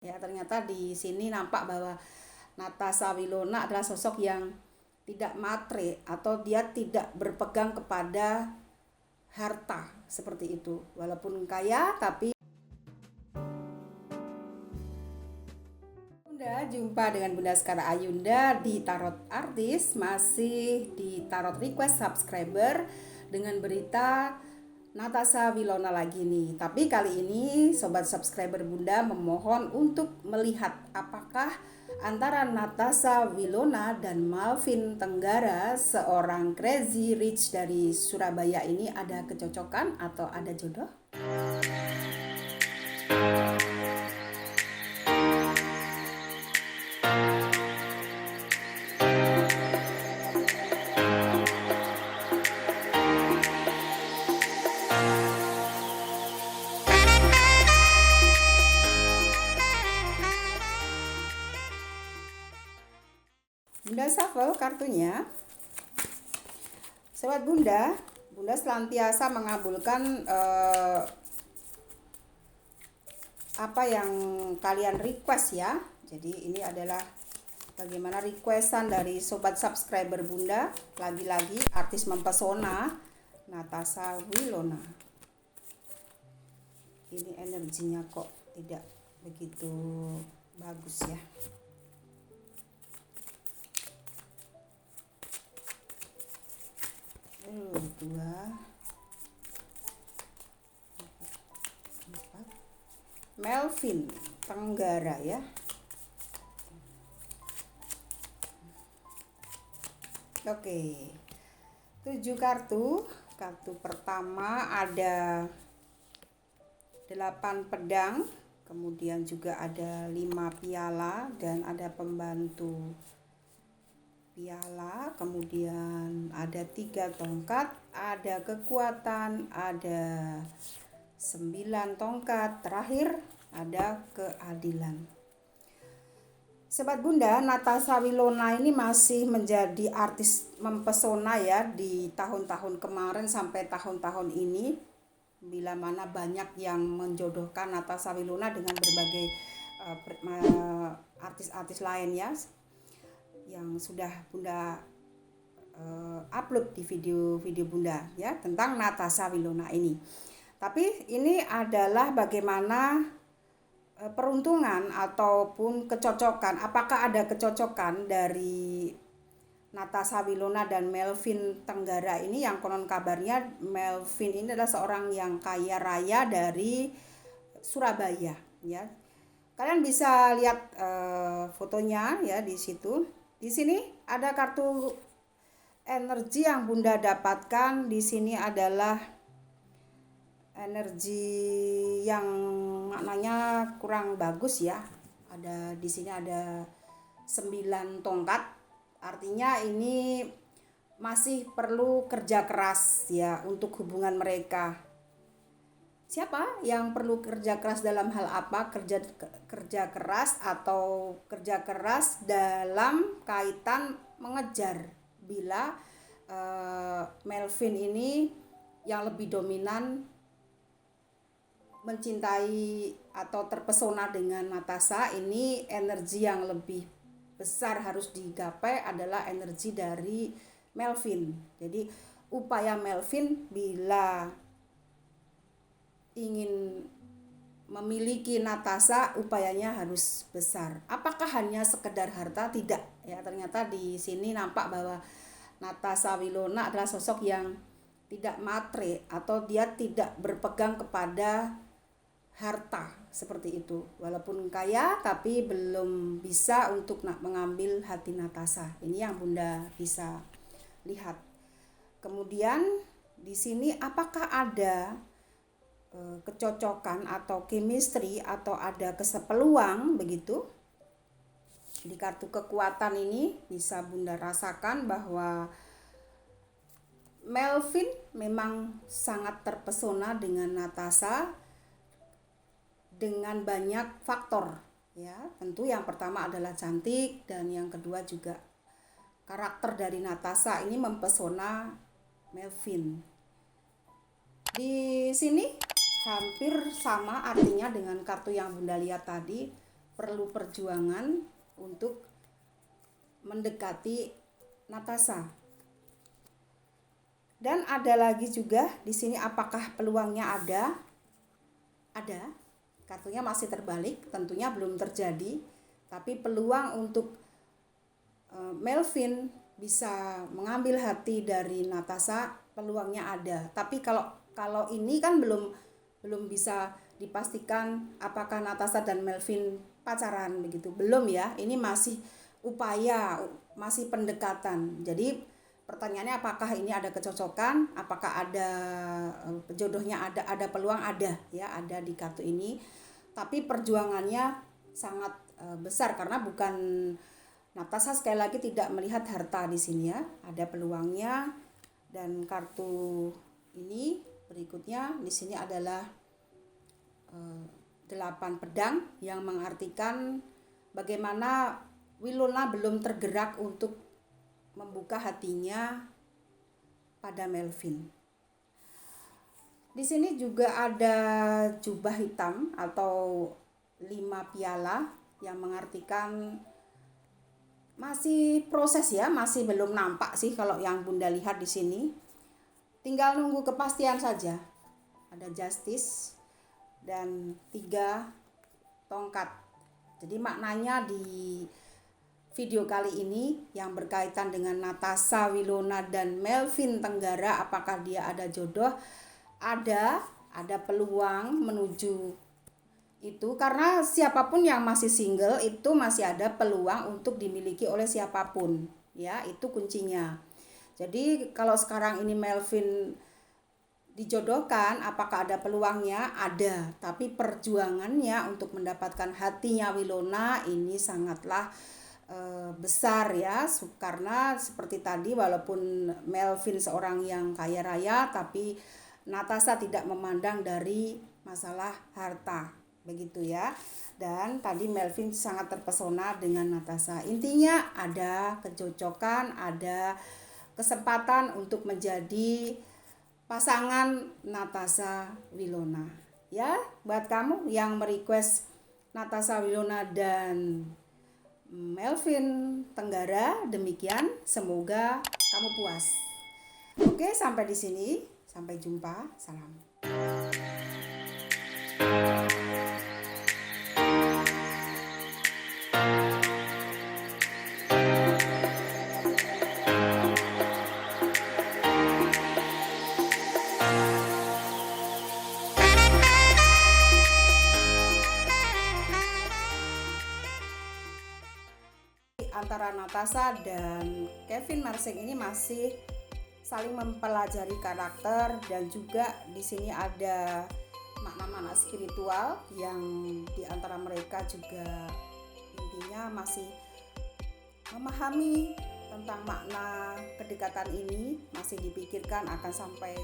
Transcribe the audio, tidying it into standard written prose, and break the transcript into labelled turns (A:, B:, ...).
A: Ya, ternyata di sini nampak bahwa Natasha Wilona adalah sosok yang tidak matre atau dia tidak berpegang kepada harta seperti itu. Walaupun kaya tapi Bunda jumpa dengan Bunda Skara Ayunda di Tarot Artis, masih di Tarot Request Subscriber dengan berita Natasha Wilona lagi nih. Tapi kali ini sobat subscriber Bunda memohon untuk melihat apakah antara Natasha Wilona dan Malvin Tenggara, seorang crazy rich dari Surabaya ini, ada kecocokan atau ada jodoh? Bunda shuffle kartunya. Sobat Bunda, Bunda senantiasa mengabulkan apa yang kalian request ya. Jadi ini adalah bagaimana requestan dari sobat subscriber Bunda. Lagi-lagi artis mempesona Natasha Wilona. Ini energinya kok tidak begitu bagus ya. Dua, empat. Malvin Tenggara ya. Oke, 7 kartu. Kartu pertama ada 8 pedang, kemudian juga ada 5 piala dan ada pembantu piala, kemudian ada 3 tongkat, ada kekuatan, ada 9 tongkat, terakhir ada keadilan. Sobat Bunda, Natasha Wilona ini masih menjadi artis mempesona ya di tahun-tahun kemarin sampai tahun-tahun ini, bila mana banyak yang menjodohkan Natasha Wilona dengan berbagai artis-artis lain ya, yang sudah Bunda upload di video-video Bunda ya tentang Natasha Wilona ini. Tapi ini adalah bagaimana peruntungan ataupun kecocokan. Apakah ada kecocokan dari Natasha Wilona dan Malvin Tenggara ini, yang konon kabarnya Malvin ini adalah seorang yang kaya raya dari Surabaya ya. Kalian bisa lihat fotonya ya di situ. Di sini ada kartu energi yang Bunda dapatkan. Di sini adalah energi yang maknanya kurang bagus ya. Ada di sini ada 9 tongkat. Artinya ini masih perlu kerja keras ya untuk hubungan mereka. Siapa yang perlu kerja keras dalam hal apa? Kerja keras atau kerja keras dalam kaitan mengejar, bila Malvin ini yang lebih dominan mencintai atau terpesona dengan Natasha, ini energi yang lebih besar harus digapai adalah energi dari Malvin. Jadi upaya Malvin bila ingin memiliki Natasha, upayanya harus besar. Apakah hanya sekedar harta? Tidak ya. Ternyata di sini nampak bahwa Natasha Wilona adalah sosok yang tidak matre atau dia tidak berpegang kepada harta seperti itu. Walaupun kaya tapi belum bisa untuk mengambil hati Natasha. Ini yang Bunda bisa lihat. Kemudian di sini apakah ada kecocokan atau chemistry atau ada kesepeluang begitu? Di kartu kekuatan ini bisa Bunda rasakan bahwa Malvin memang sangat terpesona dengan Natasha dengan banyak faktor ya. Tentu yang pertama adalah cantik, dan yang kedua juga karakter dari Natasha ini mempesona Malvin. Di sini hampir sama artinya dengan kartu yang Bunda lihat tadi. perlu perjuangan untuk mendekati Natasha. Dan ada lagi juga di sini, apakah peluangnya ada? Ada. Kartunya masih terbalik, tentunya belum terjadi, tapi peluang untuk Melvin bisa mengambil hati dari Natasha, peluangnya ada. Tapi kalau ini kan belum bisa dipastikan apakah Natasha dan Melvin pacaran begitu. Belum ya. Ini masih upaya, masih pendekatan. Jadi pertanyaannya, apakah ini ada kecocokan, apakah ada jodohnya, ada peluang, ada ya, ada di kartu ini. Tapi perjuangannya sangat besar karena bukan, Natasha sekali lagi tidak melihat harta di sini ya, ada peluangnya. Dan kartu ini berikutnya di sini adalah 8 pedang yang mengartikan bagaimana Winona belum tergerak untuk membuka hatinya pada Melvin. Di sini juga ada jubah hitam atau 5 piala yang mengartikan masih proses ya, masih belum nampak sih kalau yang Bunda lihat di sini. Tinggal nunggu kepastian saja. Ada justice dan 3 tongkat. Jadi maknanya di video kali ini yang berkaitan dengan Natasha Winona dan Melvin Tenggara, apakah dia ada jodoh? Ada peluang menuju itu, karena siapapun yang masih single itu masih ada peluang untuk dimiliki oleh siapapun ya, itu kuncinya. Jadi kalau sekarang ini Melvin dijodohkan, apakah ada peluangnya? Ada, tapi perjuangannya untuk mendapatkan hatinya Winona ini sangatlah besar ya, karena seperti tadi, walaupun Melvin seorang yang kaya raya, tapi Natasha tidak memandang dari masalah harta begitu ya. Dan tadi Melvin sangat terpesona dengan Natasha. Intinya ada kecocokan, ada kesempatan untuk menjadi pasangan Natasha Winona ya. Buat kamu yang merequest Natasha Winona dan Melvin Tenggara, demikian, semoga kamu puas. Oke, sampai di sini, sampai jumpa, salam. Antara Natasha dan Kevin Marsing ini masih saling mempelajari karakter, dan juga di sini ada makna-makna spiritual yang di antara mereka juga intinya masih memahami tentang makna kedekatan ini, masih dipikirkan akan sampai